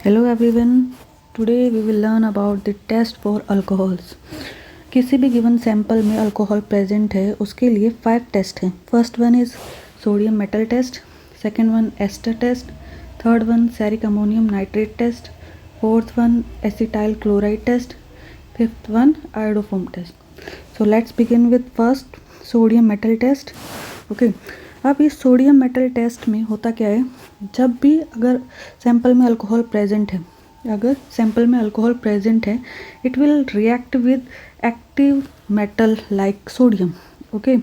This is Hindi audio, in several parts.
Hello everyone. Today we will learn about the test for alcohols. किसी भी गिवन सैंपल में अल्कोहल प्रेजेंट है उसके लिए 5 टेस्ट हैं. First one is sodium metal test, second one ester test, third one ceric ammonium nitrate test, fourth one acetyl chloride test, fifth one iodoform test. So let's begin with first sodium metal test. Okay, अब इस सोडियम मेटल टेस्ट में होता क्या है, जब भी अगर सैंपल में अल्कोहल प्रेजेंट है, it will react with active metal like sodium. Okay,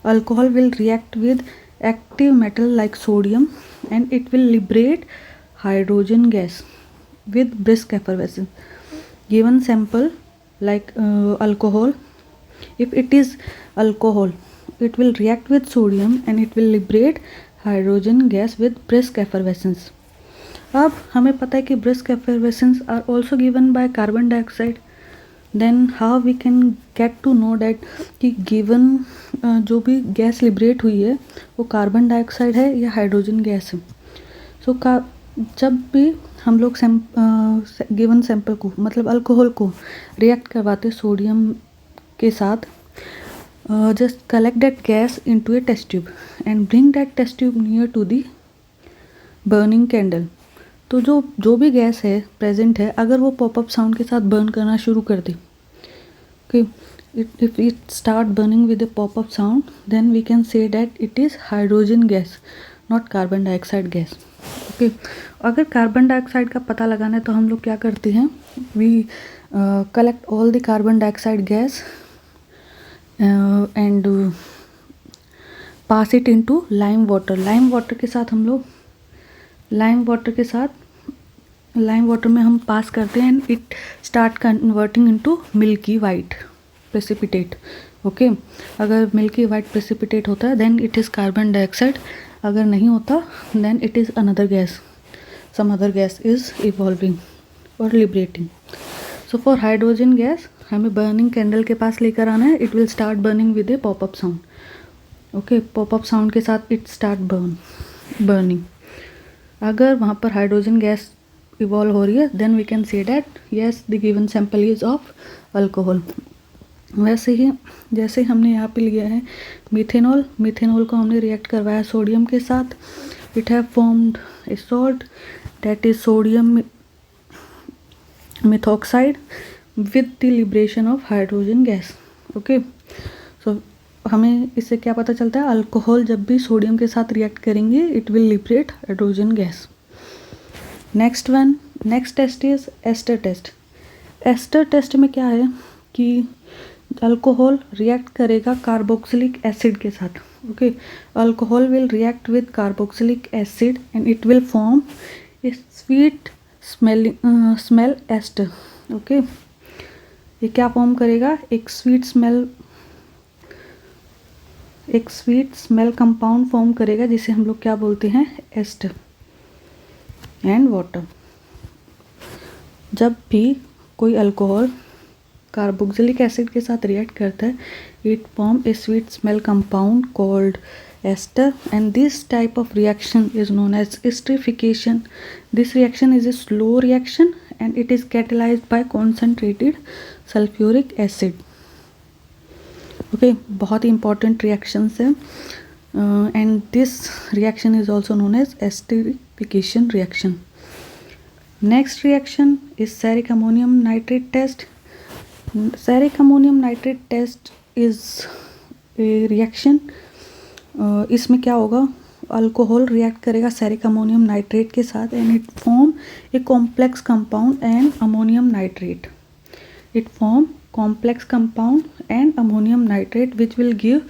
alcohol will react with active metal like sodium and it will liberate hydrogen gas with brisk effervescence. Given sample like alcohol, if it is alcohol, it will react with sodium and it will liberate hydrogen gas with brisk effervescence. अब हमें पता है कि brisk effervescence are also given by carbon dioxide. Then how we can get to know that कि given जो भी गैस लिबरेट हुई है वो कार्बन डाइऑक्साइड है या हाइड्रोजन गैस है. सो जब भी हम लोग गिवन सैंपल को मतलब अल्कोहल को रिएक्ट करवाते सोडियम के साथ, just collect that gas into a test tube and bring that test tube near to the burning candle. तो जो भी गैस है प्रेजेंट है, अगर वो पॉपअप साउंड के साथ बर्न करना शुरू कर दे, okay, if it start burning with a pop-up sound, then we can say that it is hydrogen gas, not carbon dioxide gas. Okay, अगर कार्बन डाइऑक्साइड का पता लगाना है तो हम लोग क्या करते हैं, we collect all the carbon dioxide gas and pass it into lime water. Lime water में हम पास करते हैं and it start converting into milky white precipitate. Okay, अगर मिल्की वाइट प्रेसिपिटेट होता है then it is carbon dioxide. अगर नहीं होता then it is another gas, some other gas is evolving और liberating. So for hydrogen gas हमें बर्निंग कैंडल के पास लेकर आना है. It will start burning with A popup sound. Okay, popup sound के साथ इट स्टार्ट बर्निंग. अगर वहाँ पर हाइड्रोजन गैस इवॉल्व हो रही है then we can say that yes the given sample is of alcohol. वैसे ही जैसे हमने यहाँ पे लिया है मिथेनॉल को हमने रिएक्ट करवाया सोडियम के साथ. It have formed a salt that is sodium methoxide with the liberation of hydrogen gas. Okay, so हमें इससे क्या पता चलता है, अल्कोहल जब भी सोडियम के साथ रिएक्ट करेंगे it will liberate hydrogen gas. Next test is ester test. Ester test में क्या है कि अल्कोहल रिएक्ट करेगा कार्बोक्सिलिक एसिड के साथ. Okay, alcohol will react with carboxylic acid and it will form a sweet smell ester. Okay, ये क्या फॉर्म करेगा, एक स्वीट स्मेल कंपाउंड फॉर्म करेगा जिसे हम लोग क्या बोलते हैं, एस्टर एंड वाटर. जब भी कोई अल्कोहल कार्बोक्सिलिक एसिड के साथ रिएक्ट करता है it form a sweet smell compound called ester and this type of reaction is known as esterification. This reaction is a slow reaction and it is catalysed by concentrated sulphuric acid. Okay, बहुत ही इंपॉर्टेंट रिएक्शंस है and this reaction is also known as esterification reaction. Next reaction is ceric ammonium nitrate test. Ceric ammonium nitrate test is a reaction. इसमें क्या होगा, अल्कोहल रिएक्ट करेगा सेरिक अमोनियम नाइट्रेट के साथ and it form a complex compound and ammonium nitrate. It form complex compound and ammonium nitrate which will give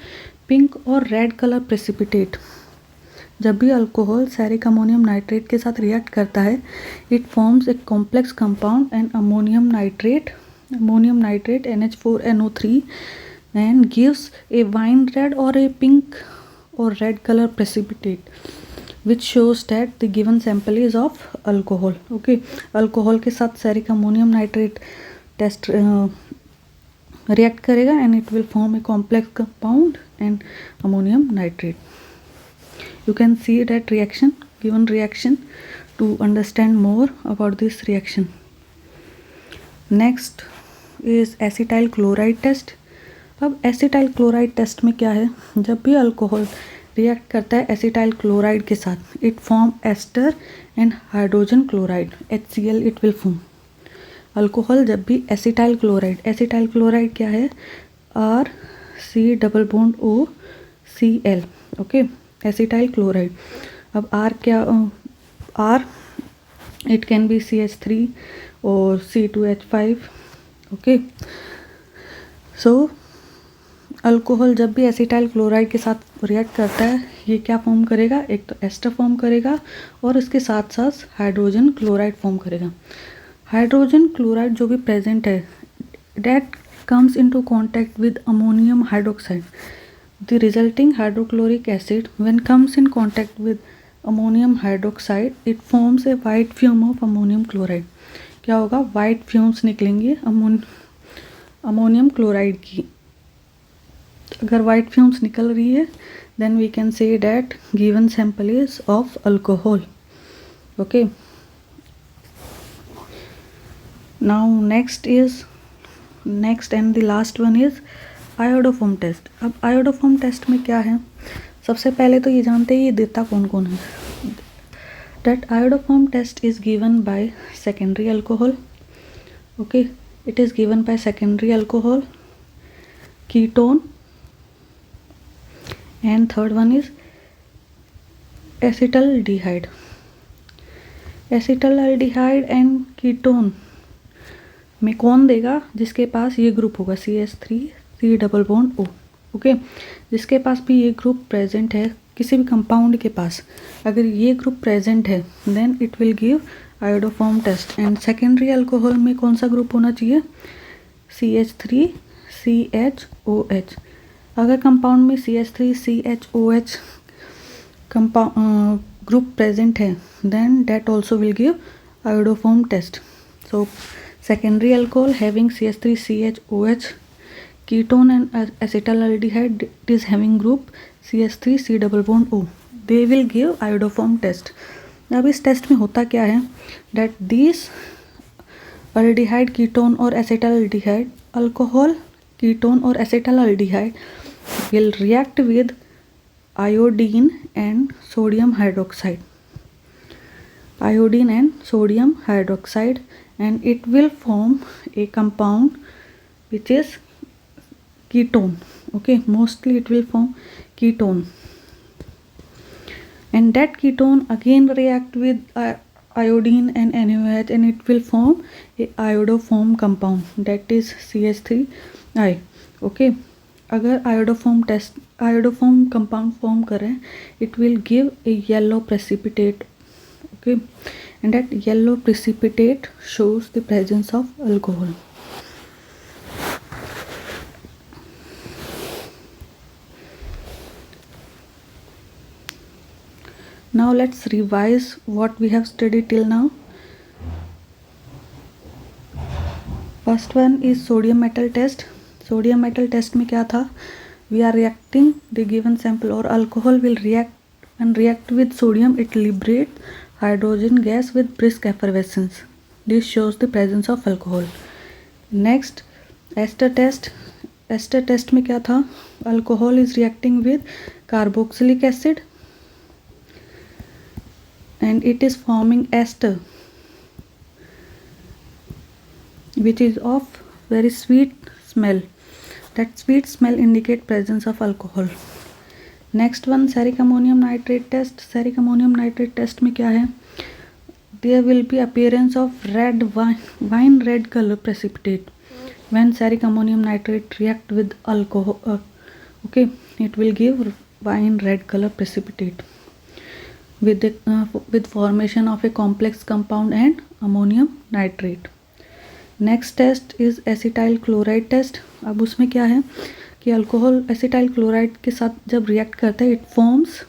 pink और रेड कलर प्रेसिपिटेट. जब भी अल्कोहल सेरिक अमोनियम नाइट्रेट के साथ रिएक्ट करता है it forms a complex compound and ammonium nitrate NH4NO3 and gives a wine red or a pink or red color precipitate which shows that the given sample is of alcohol. Okay, alcohol के साथ ceric ammonium nitrate test react करेगा and it will form a complex compound and ammonium nitrate. You can see that reaction given reaction to understand more about this reaction. Next is acetyl chloride test. अब एसिटाइल क्लोराइड टेस्ट में क्या है, जब भी अल्कोहल रिएक्ट करता है एसिटाइल क्लोराइड के साथ it form ester and hydrogen chloride HCl it will form. Alcohol जब भी एसिटाइल क्लोराइड क्या है R C double bond O Cl. Okay, acetyl chloride. अब R क्या, R it can be CH3 और C2H5. ओके, सो अल्कोहल जब भी एसिटाइल क्लोराइड के साथ रिएक्ट करता है ये क्या फॉर्म करेगा, एक तो एस्टर फॉर्म करेगा और इसके साथ साथ हाइड्रोजन क्लोराइड फॉर्म करेगा. हाइड्रोजन क्लोराइड जो भी प्रेजेंट है that comes into contact with ammonium hydroxide. The resulting hydrochloric acid when comes in contact with ammonium hydroxide it forms a white fume of ammonium chloride. क्या होगा, वाइट फ्यूम्स निकलेंगे अमोनियम क्लोराइड की. अगर वाइट फ्यूम्स निकल रही है then we can say that given sample is of alcohol. Okay, now next and the last one is iodoform test. अब आयोडोफॉर्म टेस्ट में क्या है, सबसे पहले तो ये जानते हैं ये देता कौन कौन है. That iodoform test is given by secondary alcohol. Okay, it is given by secondary alcohol, ketone, and third one is acetaldehyde. Acetaldehyde and ketone में कौन देगा, जिसके पास ये ग्रुप होगा CH3 C double bond O. Okay, जिसके पास भी ये ग्रुप प्रेजेंट है किसी भी कंपाउंड के पास, अगर ये ग्रुप प्रेजेंट है then it will give iodoform test. And secondary alcohol में कौन सा ग्रुप होना चाहिए, CH3 CHOH. अगर कंपाउंड में CH3 CHOH ग्रुप प्रेजेंट है then that also will give iodoform test. So secondary alcohol having CH3 CHOH, ketone and acetaldehyde it is having group CH3 C double bond O, they will give iodoform test. अब इस टेस्ट में होता क्या है, that these aldehyde ketone और acetaldehyde, alcohol ketone और acetaldehyde will react with iodine and sodium hydroxide and it will form a compound which is ketone. Okay, mostly it will form ketone and that ketone again react with iodine and NaOH and it will form a iodoform compound that is CH3I. Okay, अगर आयोडोफॉर्म कंपाउंड फॉर्म करें it will give a yellow precipitate. Okay, and that yellow precipitate shows the presence of alcohol. Now let's revise what we have studied till now. First one is sodium metal test. Sodium metal test में क्या था, we are reacting the given sample or alcohol will react with sodium, it liberates hydrogen gas with brisk effervescence. This shows the presence of alcohol. Next, ester test. Ester test में क्या था, alcohol is reacting with carboxylic acid and it is forming ester which is of very sweet smell. That sweet smell indicate presence of alcohol. Next one ceric ammonium nitrate test. Ceric ammonium nitrate test में क्या है, there will be appearance of red wine red colour precipitate when ceric ammonium nitrate react with alcohol. Okay, it will give wine red colour precipitate with formation of a complex compound and ammonium nitrate. Next test is acetyl chloride test. अब उसमें क्या है कि अल्कोहल एसिटाइल क्लोराइड के साथ जब रिएक्ट करता है it forms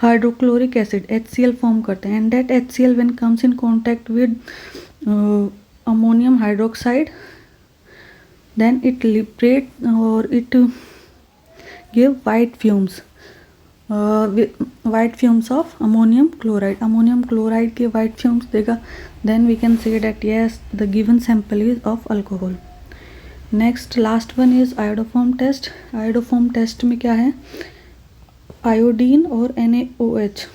hydrochloric acid HCl form करते हैं and that HCl when comes in contact with ammonium hydroxide then it liberate और it give white fumes. white fumes of ammonium chloride के white fumes देगा, then we can say that yes, the given sample is of alcohol. Next last one is iodoform test. iodoform test में क्या है, iodine और NaOH,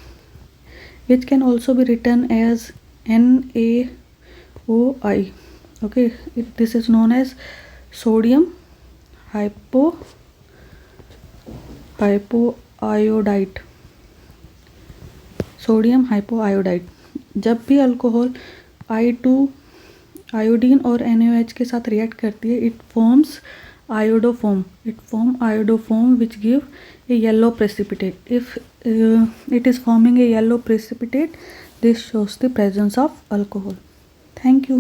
which can also be written as NaOI. Okay, this is known as sodium hypoiodide. Sodium hypoiodide. जब भी अल्कोहल आयोडीन और NaOH के साथ रिएक्ट करती है, it forms iodoform which give a yellow precipitate. If it is forming a yellow precipitate, this shows the presence of alcohol. Thank you.